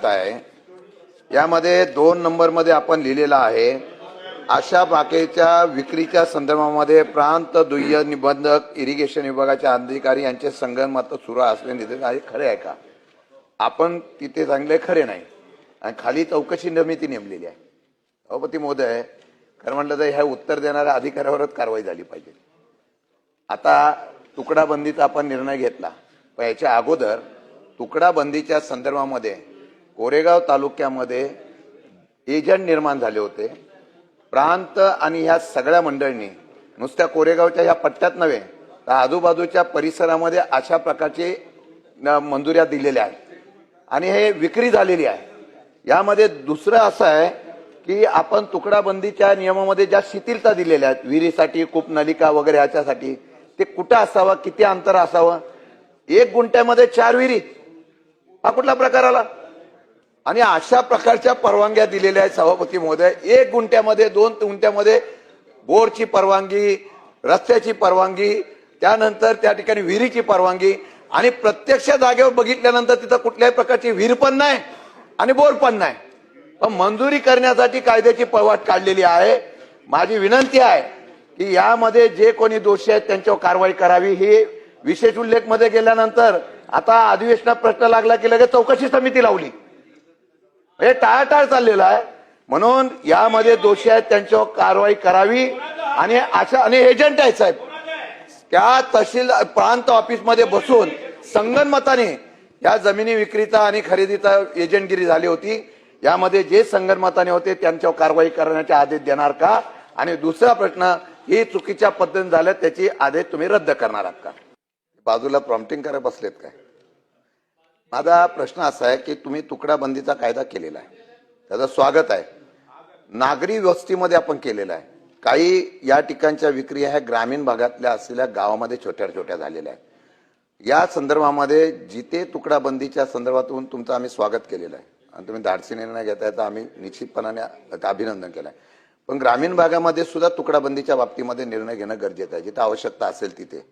आहे यामध्ये 2 नंबरमध्ये आपण लिहिलेला आहे अशा बाकेच्या विक्रीच्या संदर्भामध्ये प्रांत दुय्य निबंधक इरिगेशन विभागाचे अधिकारी यांचे संगनमत सुरू असल्याने खरे आहे का? आपण तिथे सांगले खरे नाही आणि खाली चौकशी समिती नेमलेली आहे. सभापती महोदय, खरं म्हटलं तर ह्या उत्तर देणाऱ्या अधिकाऱ्यावरच कारवाई झाली पाहिजे. आता तुकडा बंदीचा आपण निर्णय घेतला, पण याच्या अगोदर तुकडा बंदीच्या संदर्भामध्ये कोरेगाव तालुक्यामध्ये एजंट निर्माण झाले होते. प्रांत आणि ह्या सगळ्या मंडळींनी नुसत्या कोरेगावच्या ह्या पट्ट्यात नव्हे तर आजूबाजूच्या परिसरामध्ये अशा प्रकारचे मंजुऱ्या दिलेल्या आहेत आणि हे विक्री झालेली आहे. यामध्ये दुसरं असं आहे की आपण तुकडा बंदीच्या नियमामध्ये ज्या शिथिलता दिलेल्या आहेत विहिरीसाठी, कूप, नलिका वगैरे ह्याच्यासाठी, ते कुठं असावं, किती अंतर असावं, 1 गुंठ्यामध्ये 4 विहिरी, हा कुठला प्रकार आला? आणि अशा प्रकारच्या परवानग्या दिलेल्या आहेत सभापती महोदय. 1 गुंठ्यामध्ये, 2 गुंठ्यामध्ये बोरची परवानगी, रस्त्याची परवानगी, त्यानंतर त्या ठिकाणी विहिरीची परवानगी, आणि प्रत्यक्ष जागेवर बघितल्यानंतर तिथं कुठल्याही प्रकारची विहीर पण नाही आणि बोर पण नाही, पण मंजुरी करण्यासाठी कायद्याची पळवाट काढलेली आहे. माझी विनंती आहे की यामध्ये जे कोणी दोषी आहेत त्यांच्यावर कारवाई करावी. ही विशेष उल्लेख मध्ये गेल्यानंतर आता अधिवेशनात प्रश्न लागला की लगेच चौकशी समिती लावली. हे टाळाटाळ चाललेला आहे. म्हणून यामध्ये दोषी आहेत त्यांच्यावर कारवाई करावी. आणि अशा आणि एजंट आहेत साहेब, त्या तहसील प्रांत ऑफिसमध्ये बसून संगनमताने या जमिनी विक्रीचा आणि खरेदीचा एजंटगिरी झाली होती. यामध्ये जे संगनमताने होते त्यांच्यावर कारवाई करण्याचे आदेश देणार का? आणि दुसरा प्रश्न, ही चुकीच्या पद्धतीने झालं त्याची आदेश तुम्ही रद्द करणार आहात का? बाजूला प्रॉम्प्टिंग करत बसलेत काय? माझा प्रश्न असा आहे की तुम्ही तुकडा बंदीचा कायदा केलेला आहे, त्याचं स्वागत आहे. नागरी वस्तीमध्ये आपण केलेला आहे. काही या ठिकाणच्या विक्री ह्या ग्रामीण भागातल्या असलेल्या गावामध्ये छोट्या छोट्या झालेल्या आहेत. या संदर्भामध्ये जिथे तुकडा बंदीच्या संदर्भातून तुमचं आम्ही स्वागत केलेलं आहे आणि तुम्ही धाडसी निर्णय घेताय तर आम्ही निश्चितपणाने अभिनंदन केलं आहे. पण ग्रामीण भागामध्ये सुद्धा तुकडा बंदीच्या बाबतीमध्ये निर्णय घेणं गरजेचं आहे. जिथे आवश्यकता असेल तिथे